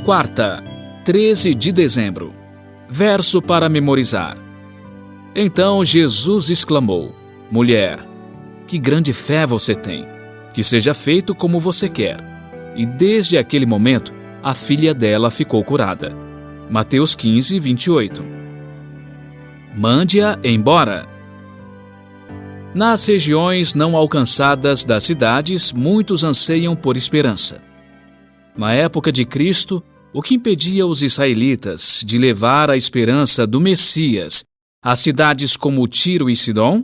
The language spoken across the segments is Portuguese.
Quarta, 13 de dezembro. Verso para memorizar. Então Jesus exclamou: Mulher, que grande fé você tem! Que seja feito como você quer. E desde aquele momento, a filha dela ficou curada. Mateus 15, 28. Mande-a embora. Nas regiões não alcançadas das cidades, muitos anseiam por esperança. Na época de Cristo, o que impedia os israelitas de levar a esperança do Messias a cidades como Tiro e Sidom?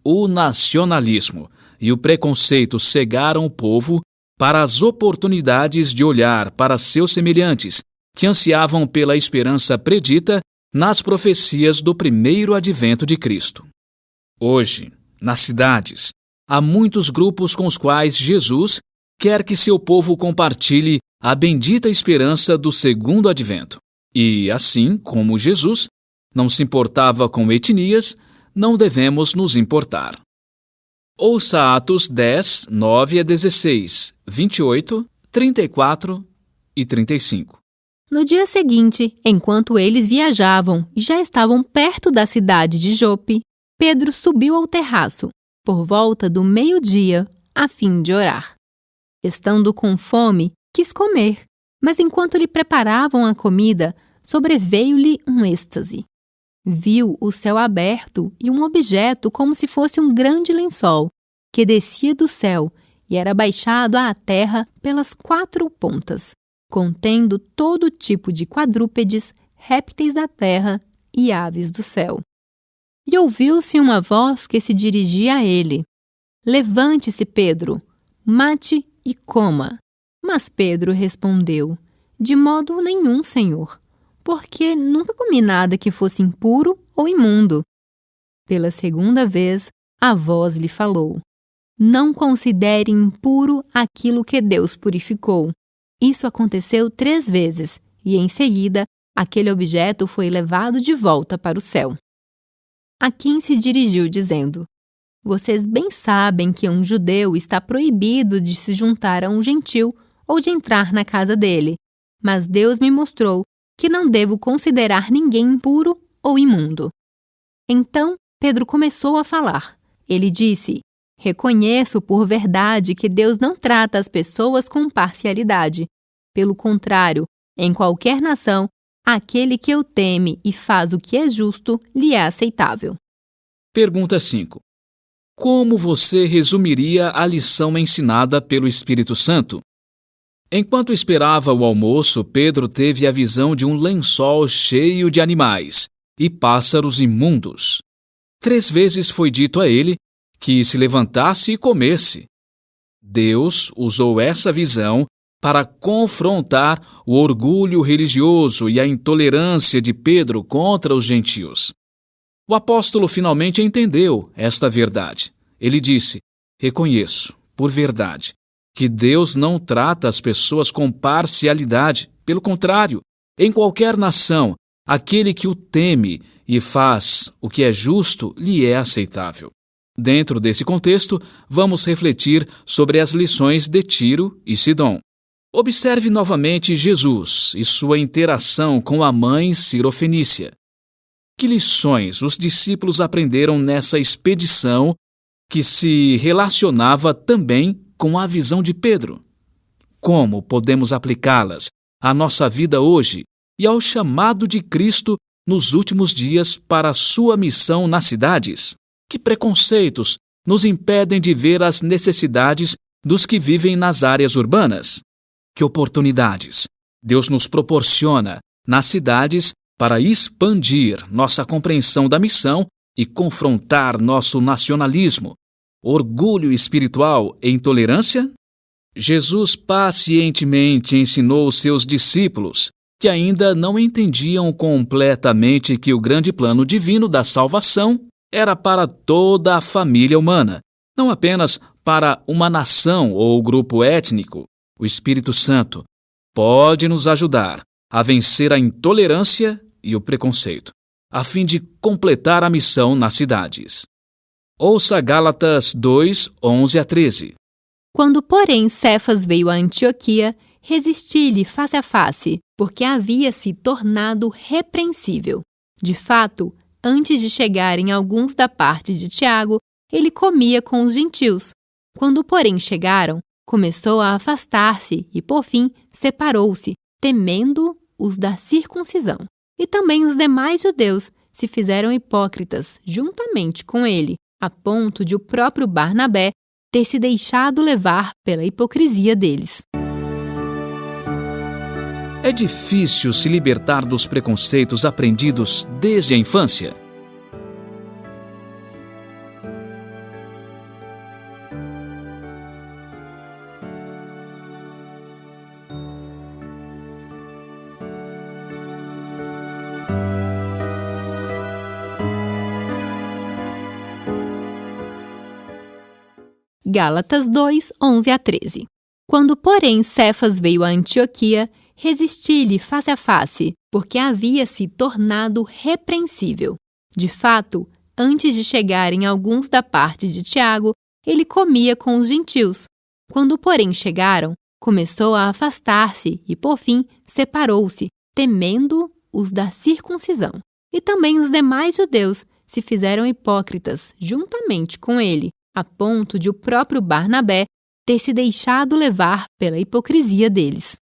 O nacionalismo e o preconceito cegaram o povo para as oportunidades de olhar para seus semelhantes, que ansiavam pela esperança predita nas profecias do primeiro advento de Cristo. Hoje, nas cidades, há muitos grupos com os quais Jesus quer que seu povo compartilhe a bendita esperança do segundo advento. E, assim como Jesus não se importava com etnias, não devemos nos importar. Ouça Atos 10, 9 a 16, 28, 34 e 35. No dia seguinte, enquanto eles viajavam e já estavam perto da cidade de Jope, Pedro subiu ao terraço, por volta do meio-dia, a fim de orar. Estando com fome, quis comer, mas enquanto lhe preparavam a comida, sobreveio-lhe um êxtase. Viu o céu aberto e um objeto como se fosse um grande lençol, que descia do céu e era baixado à terra pelas 4 pontas, contendo todo tipo de quadrúpedes, répteis da terra e aves do céu. E ouviu-se uma voz que se dirigia a ele: Levante-se, Pedro, mate e coma. Mas Pedro respondeu: De modo nenhum, Senhor, porque nunca comi nada que fosse impuro ou imundo. Pela segunda vez, a voz lhe falou: Não considere impuro aquilo que Deus purificou. Isso aconteceu 3 vezes, e em seguida, aquele objeto foi levado de volta para o céu. A quem se dirigiu dizendo: Vocês bem sabem que um judeu está proibido de se juntar a um gentil ou de entrar na casa dele, mas Deus me mostrou que não devo considerar ninguém impuro ou imundo. Então Pedro começou a falar. Ele disse: Reconheço por verdade que Deus não trata as pessoas com parcialidade. Pelo contrário, em qualquer nação, aquele que o teme e faz o que é justo lhe é aceitável. Pergunta 5. Como você resumiria a lição ensinada pelo Espírito Santo? Enquanto esperava o almoço, Pedro teve a visão de um lençol cheio de animais e pássaros imundos. 3 vezes foi dito a ele que se levantasse e comesse. Deus usou essa visão para confrontar o orgulho religioso e a intolerância de Pedro contra os gentios. O apóstolo finalmente entendeu esta verdade. Ele disse: Reconheço, por verdade, que Deus não trata as pessoas com parcialidade. Pelo contrário, em qualquer nação, aquele que o teme e faz o que é justo lhe é aceitável. Dentro desse contexto, vamos refletir sobre as lições de Tiro e Sidom. Observe novamente Jesus e sua interação com a mãe Sirofenícia. Que lições os discípulos aprenderam nessa expedição que se relacionava também com a visão de Pedro? Como podemos aplicá-las à nossa vida hoje e ao chamado de Cristo nos últimos dias para a sua missão nas cidades? Que preconceitos nos impedem de ver as necessidades dos que vivem nas áreas urbanas? Que oportunidades Deus nos proporciona nas cidades para expandir nossa compreensão da missão e confrontar nosso nacionalismo, orgulho espiritual e intolerância? Jesus pacientemente ensinou seus discípulos, que ainda não entendiam completamente que o grande plano divino da salvação era para toda a família humana, não apenas para uma nação ou grupo étnico. O Espírito Santo pode nos ajudar a vencer a intolerância e o preconceito, a fim de completar a missão nas cidades. Ouça Gálatas 2, 11 a 13. Quando, porém, Cefas veio a Antioquia, resisti-lhe face a face, porque havia se tornado repreensível. De fato, antes de chegarem alguns da parte de Tiago, ele comia com os gentios. Quando, porém, chegaram, começou a afastar-se e, por fim, separou-se, temendo os da circuncisão. E também os demais judeus se fizeram hipócritas juntamente com ele, a ponto de o próprio Barnabé ter se deixado levar pela hipocrisia deles. É difícil se libertar dos preconceitos aprendidos desde a infância. Gálatas 2, 11 a 13. Quando, porém, Cefas veio a Antioquia, resisti-lhe face a face, porque havia se tornado repreensível. De fato, antes de chegarem alguns da parte de Tiago, ele comia com os gentios. Quando, porém, chegaram, começou a afastar-se e, por fim, separou-se, temendo os da circuncisão. E também os demais judeus se fizeram hipócritas juntamente com ele, a ponto de o próprio Barnabé ter se deixado levar pela hipocrisia deles.